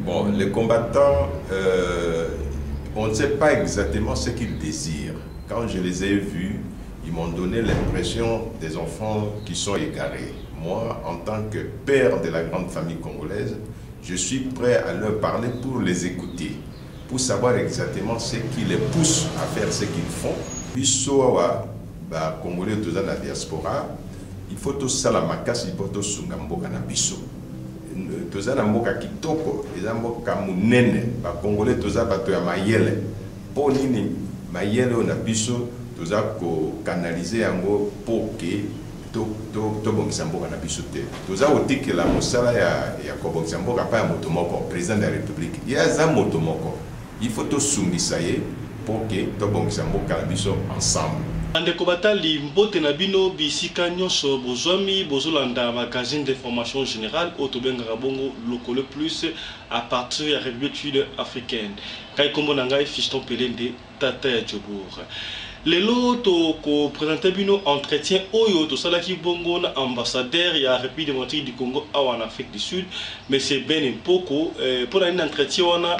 Bon, les combattants, on ne sait pas exactement ce qu'ils désirent. Quand je les ai vus, ils m'ont donné l'impression des enfants qui sont égarés. Moi, en tant que père de la grande famille congolaise, je suis prêt à leur parler pour les écouter, pour savoir exactement ce qui les pousse à faire ce qu'ils font. Bisoawa, Congolais dans la diaspora, il faut tout ça la makasi, il faut tout sungamboka na biso. Toza na mboka kitoko, eza mboka munene, ba Congolais toza bato ya mayele. Po nini mayele na biso toza ko canaliser yango poke to bongisa mboka na biso te. Toza otikela mosala ya ko bongisa mboka pa ya moto moko, président de la République. Ya za moto moko. Il faut to sungisa ye poke to bongisa mboka na biso ensemble. Ndeko Batali mbote na bino bisika nyonso bozwami bozolanda magazine d'information générale autobengaka bongo lokolo plus à partir ya République sud-africaine. Kai kombo na ngai Fiston Pelende tata ya Djobour. Lelo to ko présenter bino entretien oyo to salaki bongo na ambassadeur ya République démocratique du Congo en Afrique du Sud, monsieur Ben Mpoko pour un entretien wana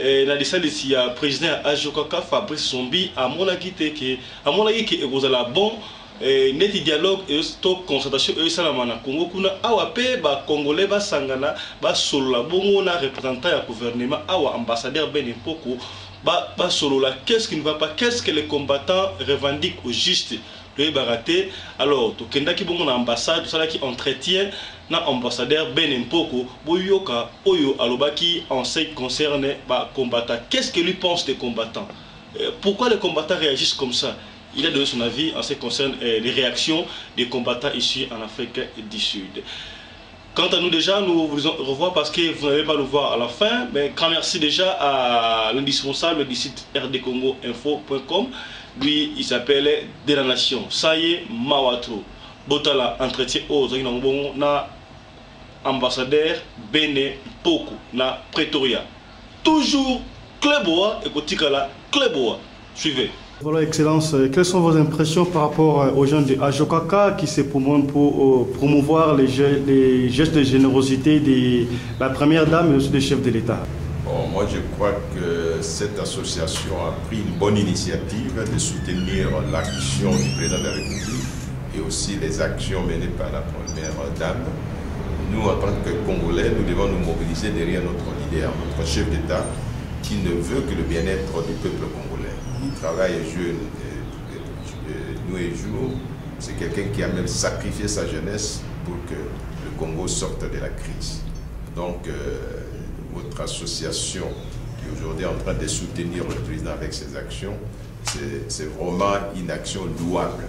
la décision du président Ajokaka Fabrice Sombi a mon avis que vous allez bon net dialogue et stop concertation et salamana Congo kuna awape ba congolais ba sangana ba solo la bongo na représentant ya gouvernement awa ambassadeur Ben Mpoko ba solo la qu'est-ce qui ne va pas, qu'est-ce que les combattants revendiquent au juste le baraté. Alors to kendaki bongo na ambassade tout ça qui entretien na ambassadeur Ben Mpoko boyoka oyo alobaki en ce qui concerne ba combattants. Qu'est-ce que lui pense des combattants? Pourquoi les combattants réagissent comme ça? Il a donné son avis en ce qui concerne les réactions des combattants ici en Afrique du Sud. Quant à nous déjà, nous vous revoyons parce que vous n'allez pas nous voir à la fin. Mais grand merci déjà à l'indispensable du site rdcongoinfo.com. Lui, il s'appelle De la Nation. Saye Mawatro. Botala entretien aux na ambassadeur Bene Poko na Pretoria. Toujours Kleboa et Kotikala Kleboa. Suivez. Voilà, Excellence. Quelles sont vos impressions par rapport aux gens de Ajokaka qui se promeuvent pour promouvoir les gestes de générosité de la première dame et aussi des chefs de l'État? Bon, moi je crois que cette association a pris une bonne initiative de soutenir l'action du président de la République et aussi les actions menées par la première dame. Nous, en tant que Congolais, nous devons nous mobiliser derrière notre leader, notre chef d'État, qui ne veut que le bien-être du peuple congolais. Il travaille nuit et jour. C'est quelqu'un qui a même sacrifié sa jeunesse pour que le Congo sorte de la crise. Donc, votre association qui aujourd'hui est en train de soutenir le président avec ses actions, c'est vraiment une action louable.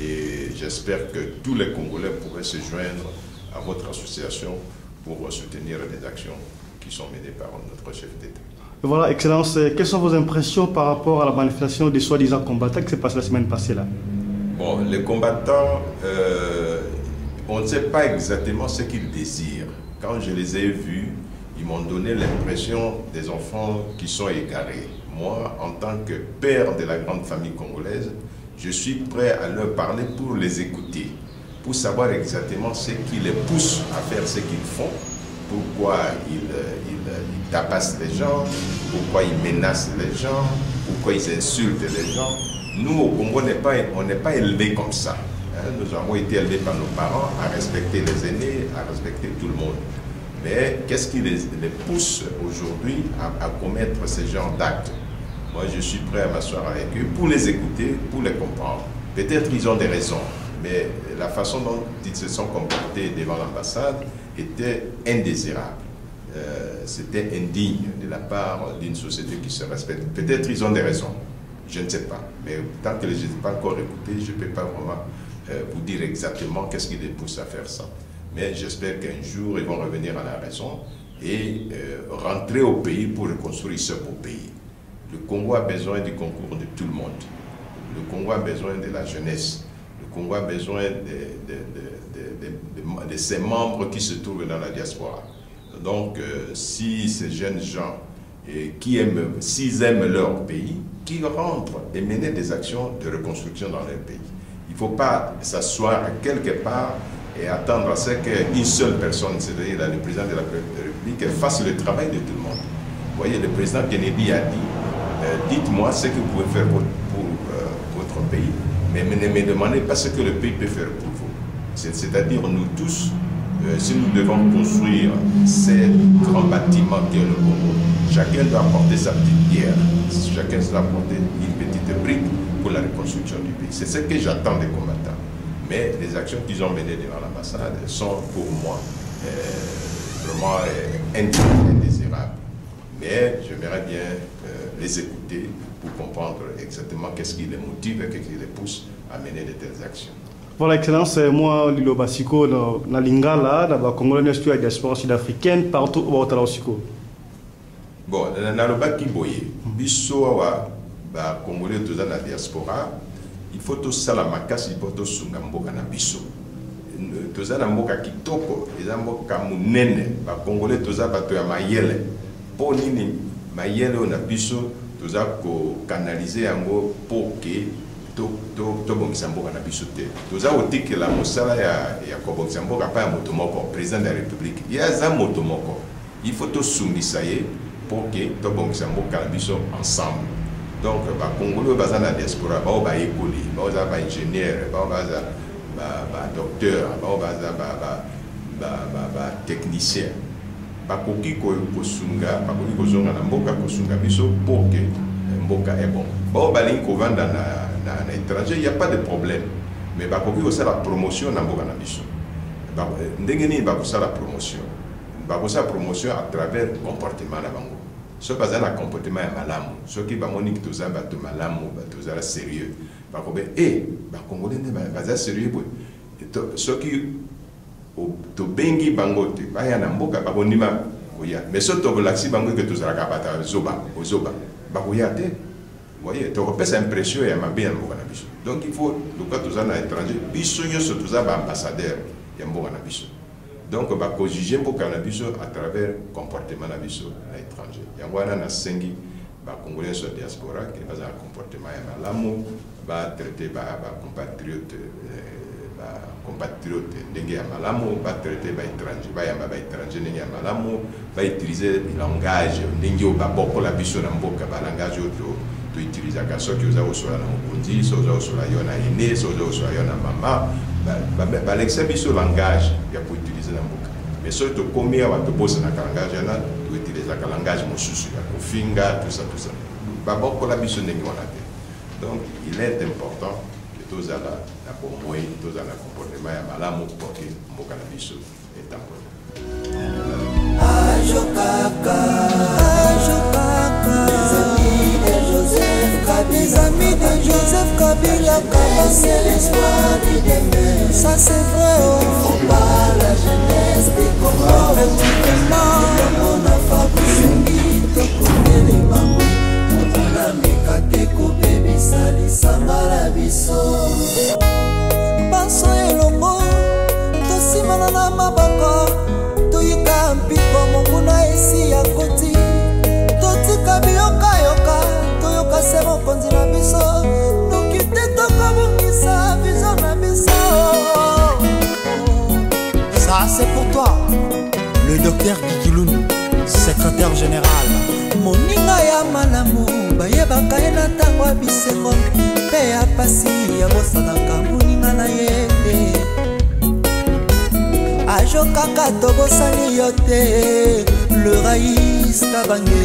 Et j'espère que tous les Congolais pourraient se joindre à votre association pour soutenir les actions qui sont menées par notre chef d'État. Voilà, Excellence, quelles sont vos impressions par rapport à la manifestation des soi-disant combattants qui s'est passée la semaine passée là? Bon, les combattants, on ne sait pas exactement ce qu'ils désirent. Quand je les ai vus, ils m'ont donné l'impression des enfants qui sont égarés. Moi, en tant que père de la grande famille congolaise, je suis prêt à leur parler pour les écouter, pour savoir exactement ce qui les pousse à faire ce qu'ils font, pourquoi ils tapassent les gens, pourquoi ils menacent les gens, pourquoi ils insultent les gens. Nous, au Congo, on n'est pas élevés comme ça. Nous avons été élevés par nos parents à respecter les aînés, à respecter tout le monde. Mais qu'est-ce qui les pousse aujourd'hui à commettre ce genre d'actes? Moi, je suis prêt à m'asseoir avec eux pour les écouter, pour les comprendre. Peut-être ils ont des raisons, mais la façon dont ils se sont comportés devant l'ambassade était indésirable. C'était indigne de la part d'une société qui se respecte. Peut-être ils ont des raisons, je ne sais pas. Mais tant que je ne les ai pas encore écoutés, je ne peux pas vraiment vous dire exactement qu'est-ce qui les pousse à faire ça. Mais j'espère qu'un jour, ils vont revenir à la raison et rentrer au pays pour reconstruire ce beau pays. Le Congo a besoin du concours de tout le monde. Le Congo a besoin de la jeunesse. Le Congo a besoin de ses membres qui se trouvent dans la diaspora. Donc, si ces jeunes gens, s'ils aiment leur pays, qu'ils rentrent et mènent des actions de reconstruction dans leur pays. Il ne faut pas s'asseoir quelque part et attendre à ce qu'une seule personne, c'est-à-dire le président de la République, République fasse le travail de tout le monde. Vous voyez, le président Kennedy a dit, dites-moi ce que vous pouvez faire pour votre pays, mais ne me demandez pas ce que le pays peut faire pour vous. C'est-à-dire, nous tous, si nous devons construire ces grands bâtiments qu'est le Congo, chacun doit apporter sa petite pierre, chacun doit apporter une petite brique pour la reconstruction du pays. C'est ce que j'attends des combattants. Mais les actions qu'ils ont menées devant l'ambassade sont pour moi vraiment indésirables. Mais j'aimerais bien les écouter pour comprendre exactement qu'est-ce qui les motive et qu'est-ce qui les pousse à mener de telles actions. Voilà, Excellence, moi, Lilo Basiko, na Lingala, dans la Congolais, la diaspora sud-africaine, partout au Baotalaosiko. Bon, dans le bas qui boye, biso ba Congolais tous dans la diaspora, il faut tout ça la makasi, il faut tout sungamboka na biso. Tous dans la mboka kitoko, les mboka munene, ba Congolais tous ba to ya mayele. Pour nini mayele on a biso, tous ko canaliser yango pour que to bongisa mboka na biso te. Toza otikela mosala ya ko bongisa mboka pa ya moto moko, président de la République. Il y a za moto moko. Il faut to sungisa ye pour que to bongisa mboka na biso ensemble. Donc ba Congolais baza na diaspora, ba école, ba ingénieur, ba docteur, ba technicien. Ba koki ko sunga, ba koki ko zonga na mboka ko sunga biso pour que mboka est bon. Ba balingi ko vanda na étranger, il n'y a pas de problème. Mais il y a la promotion dans le biso. Il y a la promotion. Il y a la promotion à travers le comportement. Ce qui est le comportement est malade. Ce qui est sérieux. Les Congolais sont sérieux. Ce qui est bengi bangote, mais ce qui est laxi bangote que tu as zoba. Vous voyez, tu as cette impression et ma bien donc il faut, le cas tous en étranger, biso surtout ça ambassadeur et biso. Donc on va juger pour cannabis à travers le comportement à l'étranger. Il y a un sengi, Congolais sur la diaspora qui va un comportement à l'amour, va traiter compatriotes dengue à malamu, va traiter étranger, va étranger dengue à malamu, va utiliser le langage dengue va beaucoup la biso na mboka ba langage auto to utiliser ka so ki oza osola na mokonzi, so oza osola yo na ine, so oza osola yo na mama, ba l'excès biso langage ya pour utiliser na mboka. Mais so to komia wa to bossa na langage na to utiliser ka langage mosusu ya kofinga tout ça. Ba beaucoup la biso dengue wana te. Donc il est important que tous à la bomboy, tous à la comportement ya malamu pour que mboka na biso est tamponné. Les amis de Joseph Kabila, c'est l'espoir du demain. Ça c'est vrai, il faut pas la jeunesse des Congos. On a Fabrice Tokoné les bambous. On a Mekateko baby sali sangala biso. Baso elongo, tosimana na mabaka. Toyika mpiko monguna esi ya koti. Totika biyoka yoka. C'est mon konzi na biso donc il te tokobongisa vision na biso. Ça c'est pour toi le docteur Kikilunu, secrétaire général. Moninga ya malamu bayebaka ye na ntango ya bisengo mpe ya pasi ya bosanaka moninga na ye te ajo kaka tobosani yo te le raïs kabange.